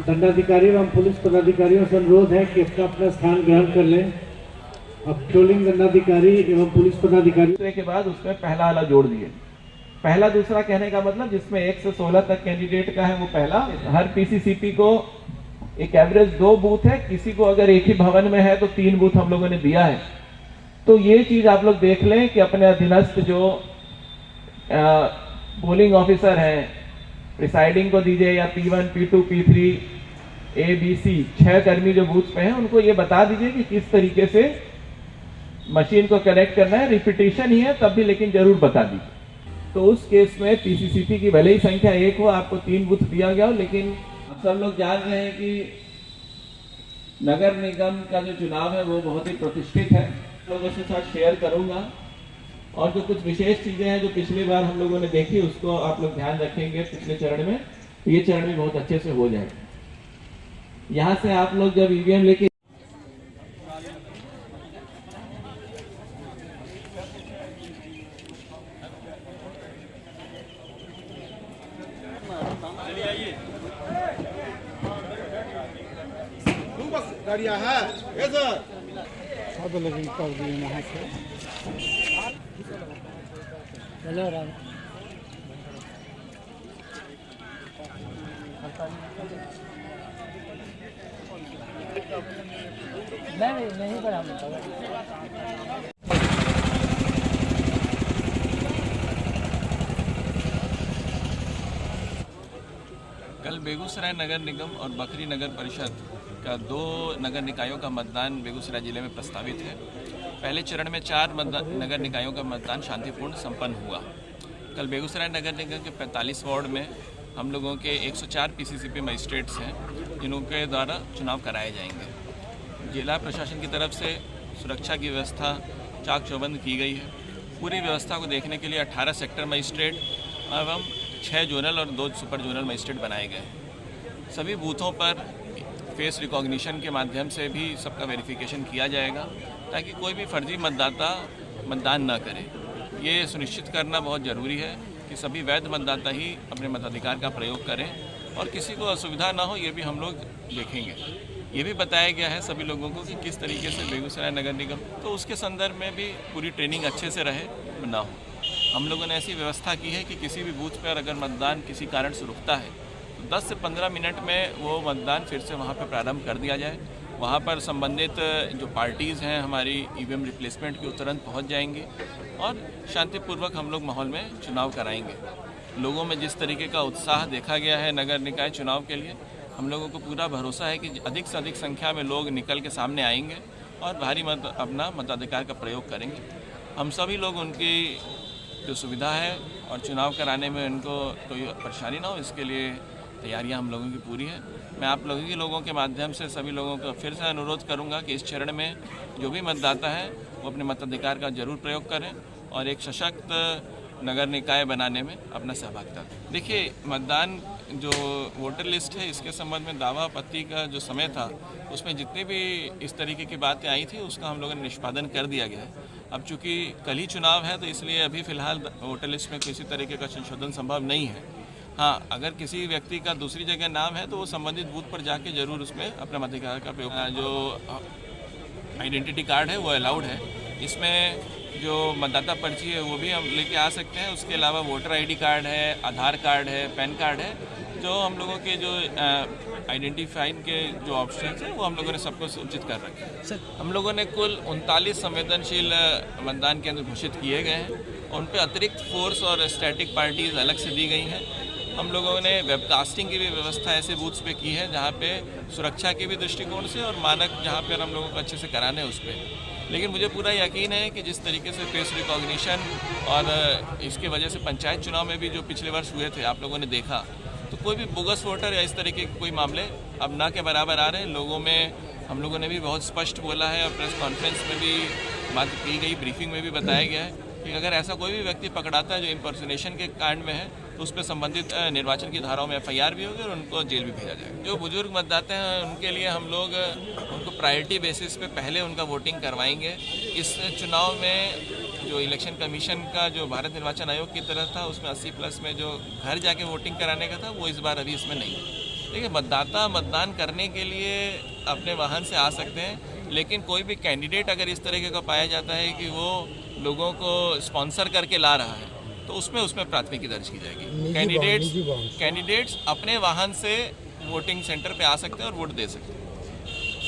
दंडाधिकारी एवं पुलिस पदाधिकारियों से अनुरोध है कि अपना अपना स्थान ग्रहण कर लें। अब पेट्रोलिंग दंडाधिकारी एवं पुलिस पदाधिकारी दूसरे के बाद उसमें पहला वाला जोड़ दिए। पहला दूसरा कहने का मतलब जिसमें 1 से 16 तक कैंडिडेट का है वो पहला। हर पीसीसीपी को एक एवरेज 2 बूथ है, किसी को अगर एक ही भवन में है तो 3 बूथ हम लोगों ने दिया है। तो ये चीज आप लोग देख लें कि अपने अधीनस्थ जो पोलिंग ऑफिसर हैं, प्रिसाइडिंग को दीजिए या P1, P2, P3, A, B, C 6 कर्मी जो बूथ पे हैं उनको ये बता दीजिए कि किस तरीके से मशीन को कनेक्ट करना है। रिपीटेशन ही है तब भी लेकिन जरूर बता दीजिए। तो उस केस में पीसीसीपी की भले ही संख्या 1 हो, आपको 3 बूथ दिया गया हो, लेकिन सब लोग जान रहे हैं कि नगर निगम का जो चुनाव है वो बहुत ही प्रतिष्ठित है। लोगों से साथ शेयर करूंगा और जो कुछ विशेष चीजें हैं जो पिछली बार हम लोगों ने देखी उसको आप लोग ध्यान रखेंगे पिछले चरण में, तो ये चरण भी बहुत अच्छे से हो जाएगा। यहाँ से आप लोग जब ईवीएम लेके गाड़ियाँ है सब लेकिन कर दिए वहाँ से। चलो राम नहीं पढ़ा। कल बेगूसराय नगर निगम और बखरी नगर परिषद का 2 नगर निकायों का मतदान बेगूसराय जिले में प्रस्तावित है। पहले चरण में 4 नगर निकायों का मतदान शांतिपूर्ण संपन्न हुआ। कल बेगूसराय नगर निगम के 45 वार्ड में हम लोगों के 104 पीसीसीपी मजिस्ट्रेट्स हैं जिनके द्वारा चुनाव कराए जाएंगे। जिला प्रशासन की तरफ से सुरक्षा की व्यवस्था चाक चौबंद की गई है। पूरी व्यवस्था को देखने के लिए 18 सेक्टर मजिस्ट्रेट एवं 6 जोनल और 2 सुपर जोनल मजिस्ट्रेट बनाए गए। सभी बूथों पर फेस रिकॉग्निशन के माध्यम से भी सबका वेरिफिकेशन किया जाएगा ताकि कोई भी फर्जी मतदाता मतदान न करे। ये सुनिश्चित करना बहुत ज़रूरी है कि सभी वैध मतदाता ही अपने मताधिकार का प्रयोग करें और किसी को असुविधा ना हो, ये भी हम लोग देखेंगे। ये भी बताया गया है सभी लोगों को कि किस तरीके से बेगूसराय नगर निगम, तो उसके संदर्भ में भी पूरी ट्रेनिंग अच्छे से रहे ना हो। हम लोगों ने ऐसी व्यवस्था की है कि किसी भी बूथ पर अगर मतदान किसी कारण से रुकता है तो 10 से 15 मिनट में वो मतदान फिर से वहाँ पर प्रारंभ कर दिया जाए। वहाँ पर संबंधित जो पार्टीज़ हैं हमारी ईवीएम रिप्लेसमेंट की तुरंत पहुँच जाएंगी और शांतिपूर्वक हम लोग माहौल में चुनाव कराएंगे। लोगों में जिस तरीके का उत्साह देखा गया है नगर निकाय चुनाव के लिए, हम लोगों को पूरा भरोसा है कि अधिक से अधिक संख्या में लोग निकल के सामने आएंगे और भारी अपना मताधिकार का प्रयोग करेंगे। हम सभी लोग उनकी जो सुविधा है और चुनाव कराने में उनको कोई परेशानी ना हो, इसके लिए तैयारियां हम लोगों की पूरी है। मैं आप लोगों के माध्यम से सभी लोगों का फिर से अनुरोध करूंगा कि इस चरण में जो भी मतदाता है वो अपने मताधिकार का जरूर प्रयोग करें और एक सशक्त नगर निकाय बनाने में अपना सहभागिता दें। देखिए, मतदान जो वोटर लिस्ट है इसके संबंध में दावा आपत्ति का जो समय था उसमें जितनी भी इस तरीके की बातें आई थी उसका हम लोगों ने निष्पादन कर दिया गया है। अब चूँकि कल ही चुनाव है तो इसलिए अभी फ़िलहाल वोटर लिस्ट में किसी तरीके का संशोधन संभव नहीं है। हाँ, अगर किसी व्यक्ति का दूसरी जगह नाम है तो वो संबंधित बूथ पर जाके जरूर उसमें अपने मताधिकार का प्रयोग, जो आइडेंटिटी कार्ड है वो अलाउड है। इसमें जो मतदाता पर्ची है वो भी हम लेके आ सकते हैं। उसके अलावा वोटर आईडी कार्ड है, आधार कार्ड है, पैन कार्ड है, जो हम लोगों के जो आइडेंटिफाइंग के जो ऑप्शंस हैं वो हम लोगों ने सबको सूचित कर रखे हैं। हम लोगों ने कुल 39 संवेदनशील मतदान केंद्र घोषित किए गए हैं। उन पर अतिरिक्त फोर्स और स्टैटिक पार्टीज अलग से दी गई हैं। हम लोगों ने वेबकास्टिंग की भी व्यवस्था ऐसे बूथ्स पे की है जहाँ पे सुरक्षा के भी दृष्टिकोण से और मानक जहाँ पर हम लोगों को अच्छे से कराने हैं उस पर। लेकिन मुझे पूरा यकीन है कि जिस तरीके से फेस रिकॉग्निशन और इसके वजह से पंचायत चुनाव में भी जो पिछले वर्ष हुए थे आप लोगों ने देखा, तो कोई भी बोगस वोटर या इस तरीके के कोई मामले अब ना के बराबर आ रहे हैं। लोगों में हम लोगों ने भी बहुत स्पष्ट बोला है और प्रेस कॉन्फ्रेंस में भी बात की गई, ब्रीफिंग में भी बताया गया है कि अगर ऐसा कोई भी व्यक्ति पकड़ाता है जो इम्पर्सनेशन के कांड में है तो उस पर संबंधित निर्वाचन की धाराओं में FIR भी होगी और उनको जेल भी भेजा जाएगा। जो बुजुर्ग मतदाता हैं उनके लिए हम लोग उनको प्रायोरिटी बेसिस पे पहले उनका वोटिंग करवाएंगे। इस चुनाव में जो इलेक्शन कमीशन का जो भारत निर्वाचन आयोग की तरफ था उसमें 80+ में जो घर जाके वोटिंग कराने का था वो इस बार अभी इसमें नहीं है। देखिए, मतदाता मतदान करने के लिए अपने वाहन से आ सकते हैं, लेकिन कोई भी कैंडिडेट अगर इस तरीके का पाया जाता है कि वो लोगों को स्पॉन्सर करके ला रहा है तो उसमें प्राथमिकी दर्ज की जाएगी। कैंडिडेट्स अपने वाहन से वोटिंग सेंटर पे आ सकते हैं और वोट दे सकते हैं।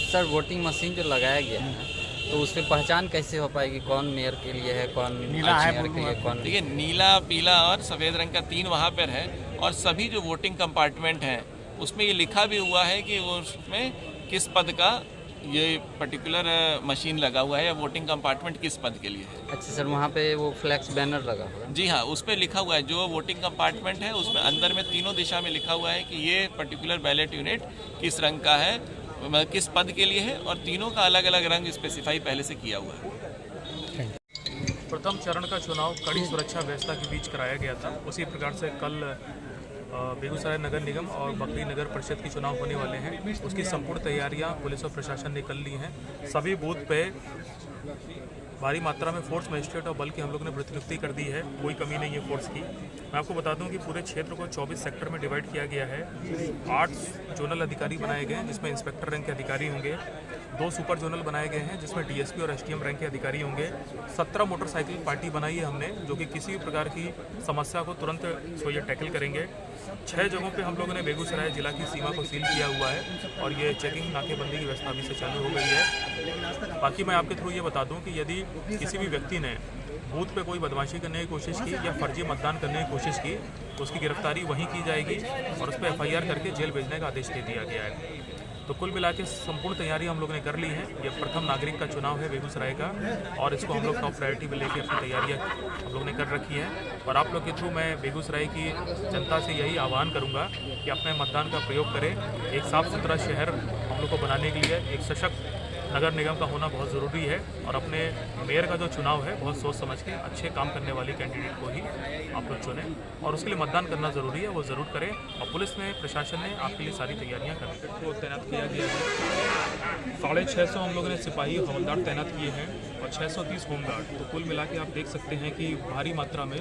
सर, वोटिंग मशीन जो लगाया गया है तो उस पर पहचान कैसे हो पाएगी, कौन मेयर के लिए है, कौन मेयर के लिए, कौन? देखिए, नीला, पीला और सफ़ेद रंग का 3 वहाँ पर है और सभी जो वोटिंग कंपार्टमेंट हैं उसमें ये लिखा भी हुआ है कि वो उसमें किस पद का ये पर्टिकुलर मशीन लगा हुआ है या वोटिंग कंपार्टमेंट किस पद के लिए है। अच्छा सर, वहाँ पे वो फ्लैक्स बैनर लगा हुआ है? जी हाँ, उस पर लिखा हुआ है, जो वोटिंग कंपार्टमेंट है उसमें अंदर में तीनों दिशा में लिखा हुआ है कि ये पर्टिकुलर बैलेट यूनिट किस रंग का है, किस पद के लिए है, और तीनों का अलग अलग रंग स्पेसिफाई पहले से किया हुआ है। प्रथम चरण का चुनाव कड़ी सुरक्षा व्यवस्था के बीच कराया गया था। उसी प्रकार से कल बेगूसराय नगर निगम और बकरी नगर परिषद के चुनाव होने वाले हैं। उसकी संपूर्ण तैयारियां पुलिस और प्रशासन ने कर ली हैं। सभी बूथ पे भारी मात्रा में फोर्स मजिस्ट्रेट और बल की हम लोग ने प्रतिनियुक्ति कर दी है, कोई कमी नहीं है फोर्स की। मैं आपको बता दूं कि पूरे क्षेत्र को 24 सेक्टर में डिवाइड किया गया है। 8 जोनल अधिकारी बनाए गए हैं जिसमें इंस्पेक्टर रैंक के अधिकारी होंगे, 2 सुपर जोनल बनाए गए हैं जिसमें डीएसपी और एसडीएम रैंक के अधिकारी होंगे। 17 मोटरसाइकिल पार्टी बनाई है हमने, जो कि किसी भी प्रकार की समस्या को तुरंत ये टैकल करेंगे। 6 जगहों पे हम लोगों ने बेगूसराय जिला की सीमा को सील किया हुआ है और ये चेकिंग नाकेबंदी की व्यवस्था अभी से चालू हो गई है। बाकी मैं आपके थ्रू ये बता दूं कि यदि किसी भी व्यक्ति ने बूथ पे कोई बदमाशी करने की कोशिश की या फर्जी मतदान करने की कोशिश की तो उसकी गिरफ्तारी वहीं की जाएगी और उस पर एफआईआर करके जेल भेजने का आदेश दे दिया गया है। तो कुल मिला के संपूर्ण तैयारी हम लोग ने कर ली है। ये प्रथम नागरिक का चुनाव है बेगूसराय का और इसको हम लोग टॉप प्रायोरिटी में लेके अपनी तैयारियां हम लोग ने कर रखी है। और आप लोग के थ्रू मैं बेगूसराय की जनता से यही आह्वान करूंगा कि अपने मतदान का प्रयोग करें। एक साफ सुथरा शहर हम लोग को बनाने के लिए एक सशक्त नगर निगम का होना बहुत ज़रूरी है और अपने मेयर का जो चुनाव है बहुत सोच समझ के अच्छे काम करने वाली कैंडिडेट को ही आप लोग चुनें और उसके लिए मतदान करना ज़रूरी है, वो ज़रूर करें। और पुलिस ने, प्रशासन ने आपके लिए सारी तैयारियां कर ली को तैनात किया गया है। 650 हम लोगों ने सिपाही हवलदार तैनात किए हैं और 630 होमगार्ड। तो कुल मिला के आप देख सकते हैं कि भारी मात्रा में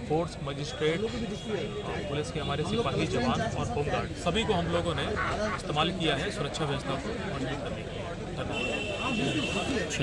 फोर्स, मजिस्ट्रेट, पुलिस के हमारे सिपाही, जवान और होमगार्ड सभी को हम लोगों ने इस्तेमाल किया है सुरक्षा व्यवस्था को मजबूत करने के लिए। धन्यवाद।